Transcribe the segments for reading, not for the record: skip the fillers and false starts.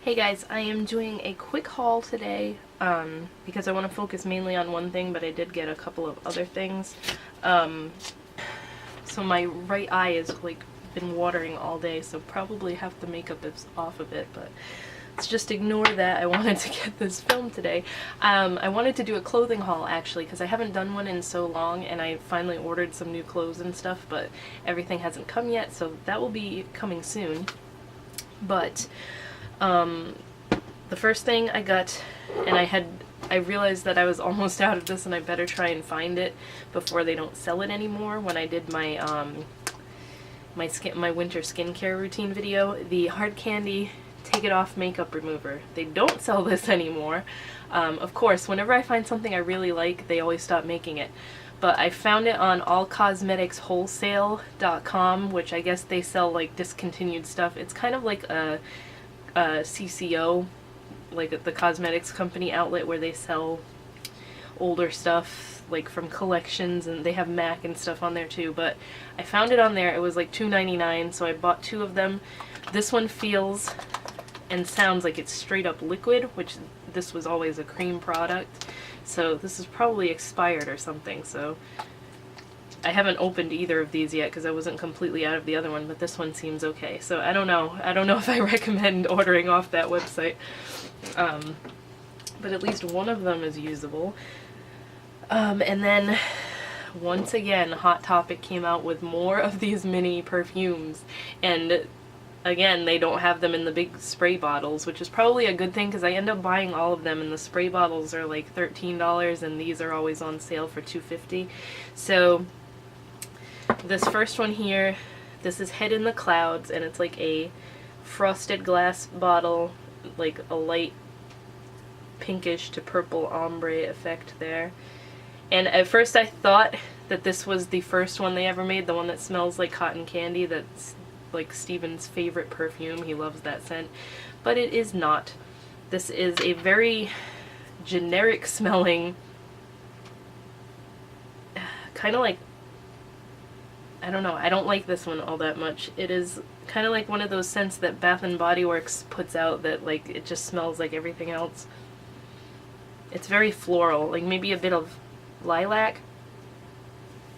Hey guys, I am doing a quick haul today because I want to focus mainly on one thing, but I did get a couple of other things. So my right eye is like been watering all day, so probably half the makeup is off of it, but let's just ignore that. I wanted to get this filmed today. I wanted to do a clothing haul actually because I haven't done one in so long, and I finally ordered some new clothes and stuff, but everything hasn't come yet, so that will be coming soon. But the first thing I got, and I realized that I was almost out of this and I better try and find it before they don't sell it anymore, when I did my my winter skincare routine video, the Hard Candy Take It Off Makeup Remover. They don't sell this anymore. Of course, whenever I find something I really like, they always stop making it. But I found it on allcosmeticswholesale.com, which I guess they sell like discontinued stuff. It's kind of like a CCO, like the cosmetics company outlet where they sell older stuff like from collections, and they have MAC and stuff on there too. But I found it on there. It was like $2.99, so I bought 2 of them. This one feels and sounds like it's straight up liquid, which this was always a cream product. So this is probably expired or something, so I haven't opened either of these yet because I wasn't completely out of the other one, but this one seems okay. So I don't know if I recommend ordering off that website. But at least one of them is usable. And then once again, Hot Topic came out with more of these mini perfumes, and again, they don't have them in the big spray bottles, which is probably a good thing because I end up buying all of them, and the spray bottles are like $13 and these are always on sale for $2.50. So this first one here, this is Head in the Clouds, and it's like a frosted glass bottle, like a light pinkish to purple ombre effect there. And at first I thought that this was the first one they ever made, the one that smells like cotton candy, that's like Steven's favorite perfume. He loves that scent. But it is not. This is a very generic smelling, kind of like, I don't know, I don't like this one all that much. It is kind of like one of those scents that Bath & Body Works puts out that like it just smells like everything else. It's very floral, like maybe a bit of lilac.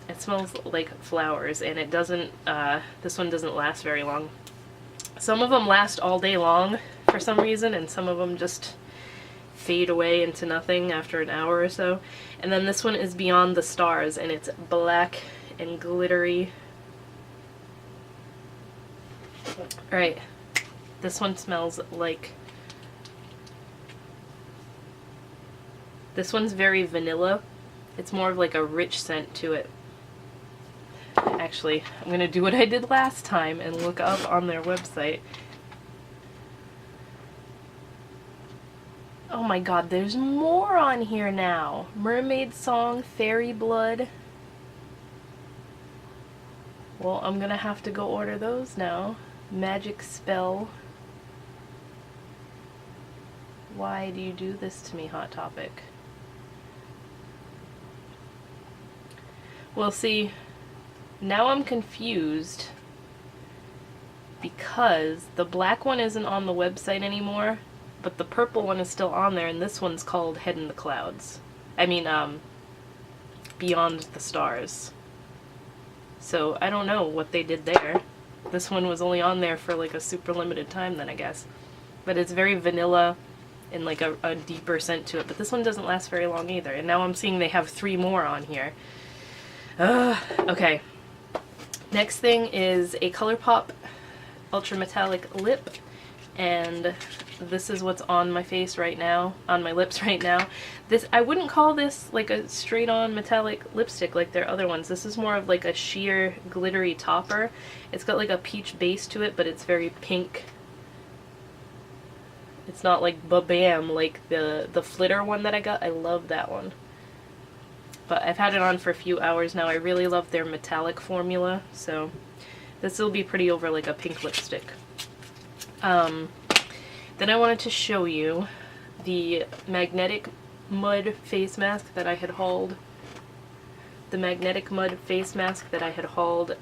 It smells like flowers, and it doesn't, this one doesn't last very long. Some of them last all day long for some reason, and some of them just fade away into nothing after an hour or so. And then this one is Beyond the Stars, and it's black and glittery. Alright, this one smells like, this one's very vanilla. It's more of like a rich scent to it. Actually, I'm gonna do what I did last time and look up on their website. Oh my god, there's more on here now. Mermaid Song, Fairy Blood. Well, I'm gonna have to go order those now. Magic Spell. Why do you do this to me, Hot Topic? Well, see, now I'm confused because the black one isn't on the website anymore, but the purple one is still on there, and this one's called Head in the Clouds. I mean, Beyond the Stars. So I don't know what they did there. This one was only on there for like a super limited time then, I guess. But it's very vanilla and like a deeper scent to it, but this one doesn't last very long either. And now I'm seeing they have 3 more on here. Okay. Next thing is a ColourPop Ultra Metallic Lip, and this is what's on my face right now, on my lips right now. This, I wouldn't call this like a straight-on metallic lipstick like their other ones. This is more of like a sheer glittery topper. It's got like a peach base to it, but it's very pink. It's not like ba-bam like the Flitter one that I got. I love that one. But I've had it on for a few hours now. I really love their metallic formula, so this will be pretty over like a pink lipstick. Then I wanted to show you the Magnetic Mud face mask that I had hauled. The Magnetic Mud face mask that I had hauled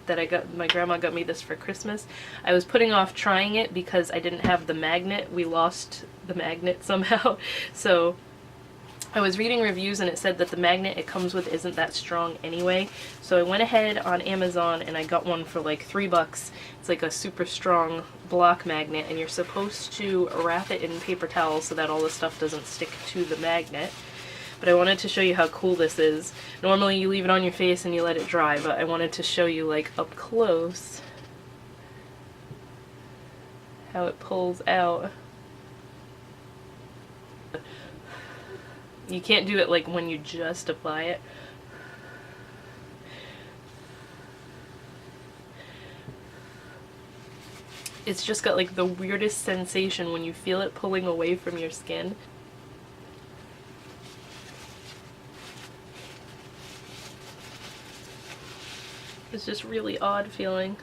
that I got, my grandma got me this for Christmas. I was putting off trying it because I didn't have the magnet. We lost the magnet somehow. So I was reading reviews and it said that the magnet it comes with isn't that strong anyway. So I went ahead on Amazon and I got one for like $3. It's like a super strong block magnet, and you're supposed to wrap it in paper towel so that all the stuff doesn't stick to the magnet. But I wanted to show you how cool this is. Normally you leave it on your face and you let it dry, but I wanted to show you like up close how it pulls out. You can't do it like when you just apply it. It's just got like the weirdest sensation when you feel it pulling away from your skin. It's just really odd feeling.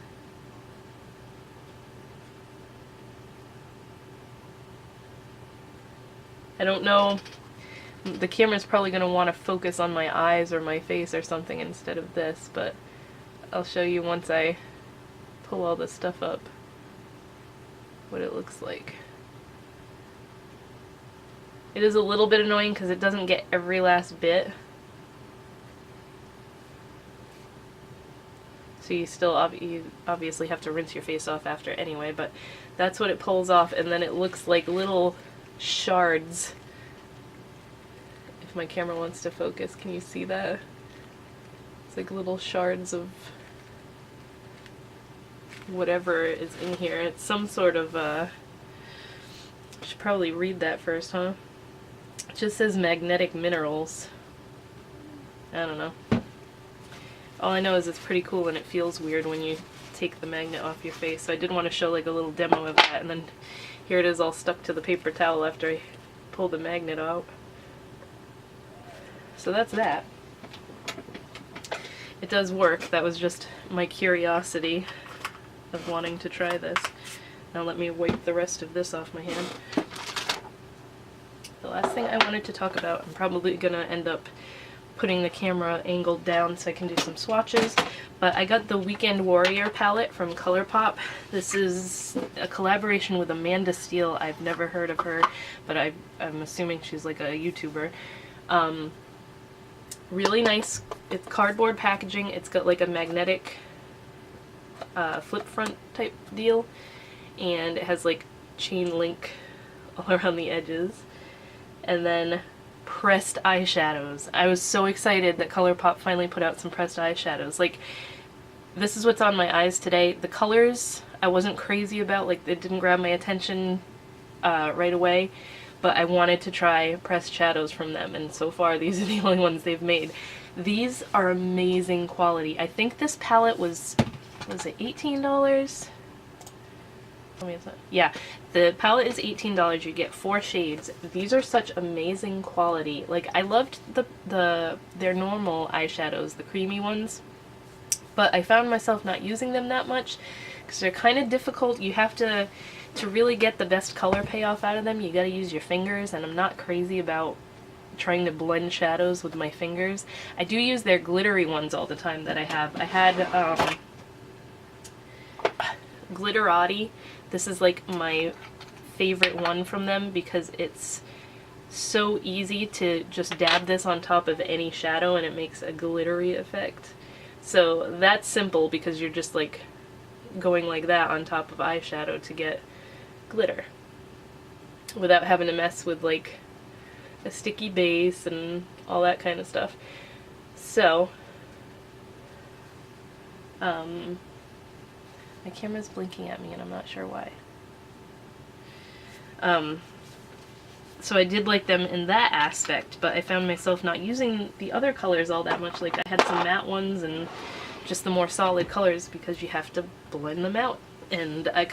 I don't know. The camera's probably going to want to focus on my eyes or my face or something instead of this, but I'll show you once I pull all this stuff up what it looks like. It is a little bit annoying because it doesn't get every last bit. So you still you obviously have to rinse your face off after anyway, but that's what it pulls off, and then it looks like little shards. If my camera wants to focus, can you see that? It's like little shards of whatever is in here. It's some sort of, I should probably read that first, huh? It just says magnetic minerals. I don't know. All I know is it's pretty cool and it feels weird when you take the magnet off your face. So I did want to show like a little demo of that, and then here it is all stuck to the paper towel after I pulled the magnet out. So that's that. It does work. That was just my curiosity of wanting to try this. Now let me wipe the rest of this off my hand. The last thing I wanted to talk about, I'm probably gonna end up putting the camera angled down so I can do some swatches, but I got the Weekend Warrior palette from ColourPop. This is a collaboration with Amanda Steele. I've never heard of her, but I'm assuming she's like a YouTuber. Really nice. It's cardboard packaging. It's got like a magnetic flip front type deal, and it has like chain link all around the edges, and then pressed eyeshadows. I was so excited that ColourPop finally put out some pressed eyeshadows. Like, this is what's on my eyes today. The colors I wasn't crazy about, like it didn't grab my attention right away, but I wanted to try pressed shadows from them, and so far these are the only ones they've made. These are amazing quality. I think this palette was it $18? Yeah, the palette is $18. You get 4 shades. These are such amazing quality. Like, I loved their normal eyeshadows, the creamy ones, but I found myself not using them that much because they're kind of difficult. You have to really get the best color payoff out of them, you gotta use your fingers, and I'm not crazy about trying to blend shadows with my fingers. I do use their glittery ones all the time that I have. I had Glitterati. This is like my favorite one from them because it's so easy to just dab this on top of any shadow and it makes a glittery effect. So that's simple because you're just like going like that on top of eyeshadow to get glitter without having to mess with like a sticky base and all that kind of stuff. So my camera's blinking at me and I'm not sure why. So I did like them in that aspect, but I found myself not using the other colors all that much. Like, I had some matte ones and just the more solid colors because you have to blend them out, and I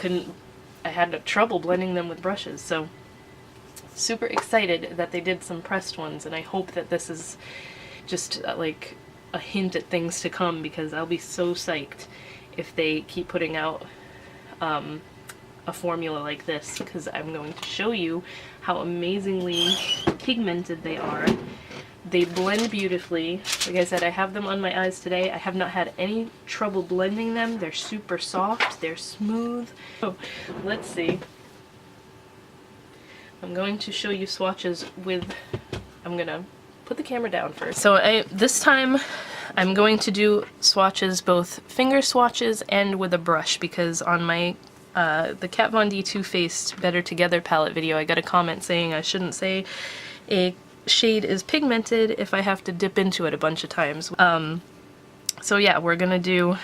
had trouble blending them with brushes. So super excited that they did some pressed ones, and I hope that this is just like a hint at things to come, because I'll be so psyched if they keep putting out a formula like this, because I'm going to show you how amazingly pigmented they are. They blend beautifully. Like I said, I have them on my eyes today. I have not had any trouble blending them. They're super soft, they're smooth. So let's see. I'm going to show you swatches with, I'm gonna put the camera down first. So this time I'm going to do swatches, both finger swatches and with a brush, because on my the Kat Von D Too Faced Better Together palette video I got a comment saying I shouldn't say a shade is pigmented if I have to dip into it a bunch of times. So yeah, we're gonna do,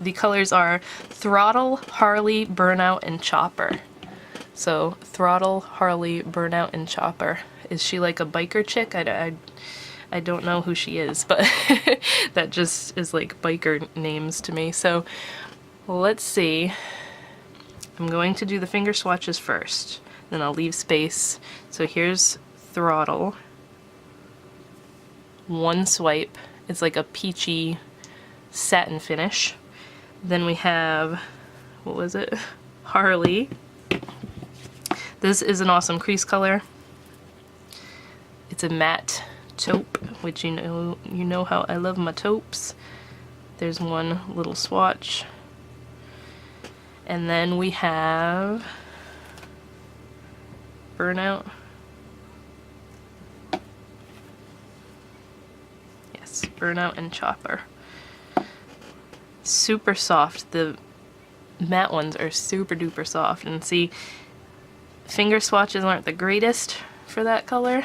the colors are Throttle, Harley, Burnout, and Chopper. So Throttle, Harley, Burnout, and Chopper. Is she like a biker chick? I don't know who she is, but that just is like biker names to me. So let's see. I'm going to do the finger swatches first, then I'll leave space. So here's Throttle. One swipe. It's like a peachy satin finish. Then we have, what was it? Harley. This is an awesome crease color. It's a matte taupe, which you know how I love my taupes. There's one little swatch. And then we have Burnout. Yes, Burnout and Chopper. Super soft. The matte ones are super duper soft. And see, finger swatches aren't the greatest for that color,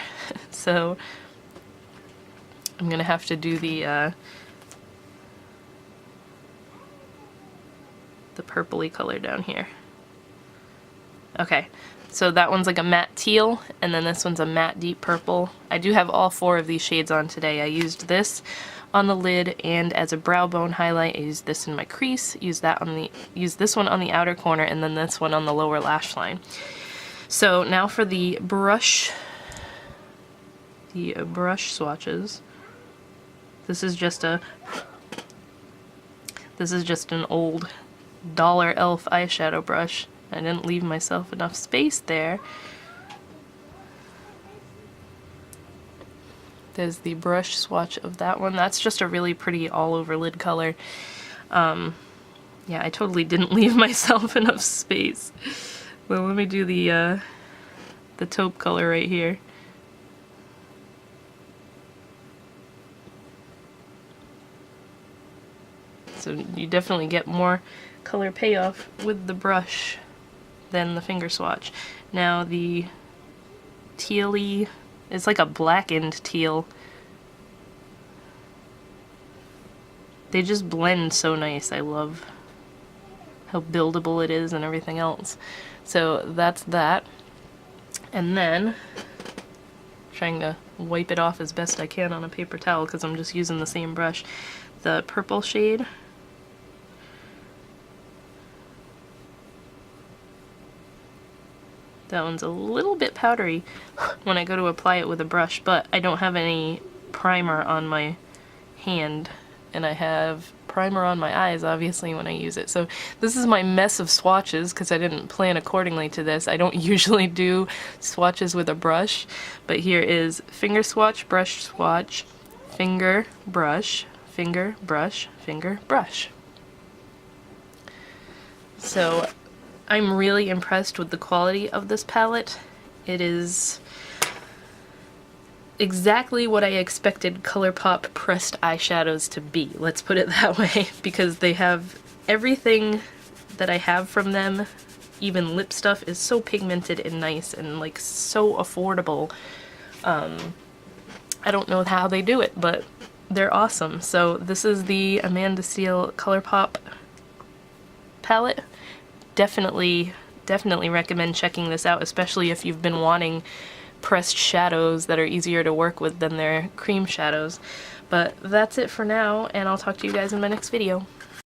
so I'm gonna have to do the purpley color down here. Okay, so that one's like a matte teal, and then this one's a matte deep purple. I do have all 4 of these shades on today. I used this on the lid and as a brow bone highlight. I used this in my crease, used this one on the outer corner, and then this one on the lower lash line. So now for the brush swatches. This is just an old Dollar Elf eyeshadow brush. I didn't leave myself enough space there. There's the brush swatch of that one. That's just a really pretty all-over lid color. Yeah, I totally didn't leave myself enough space. Well, let me do the taupe color right here. So you definitely get more color payoff with the brush than the finger swatch. Now the tealy, it's like a blackened teal. They just blend so nice. I love how buildable it is and everything else. So that's that. And then, trying to wipe it off as best I can on a paper towel because I'm just using the same brush. The purple shade. That one's a little bit powdery when I go to apply it with a brush, but I don't have any primer on my hand, and I have primer on my eyes obviously when I use it. So this is my mess of swatches because I didn't plan accordingly to this. I don't usually do swatches with a brush, but here is finger swatch, brush swatch, finger, brush, finger, brush, finger, brush. So I'm really impressed with the quality of this palette. It is exactly what I expected ColourPop pressed eyeshadows to be, let's put it that way, because they have everything that I have from them. Even lip stuff is so pigmented and nice and like so affordable. I don't know how they do it, but they're awesome. So this is the Amanda Steele ColourPop palette. Definitely recommend checking this out, especially if you've been wanting pressed shadows that are easier to work with than their cream shadows. But that's it for now, and I'll talk to you guys in my next video.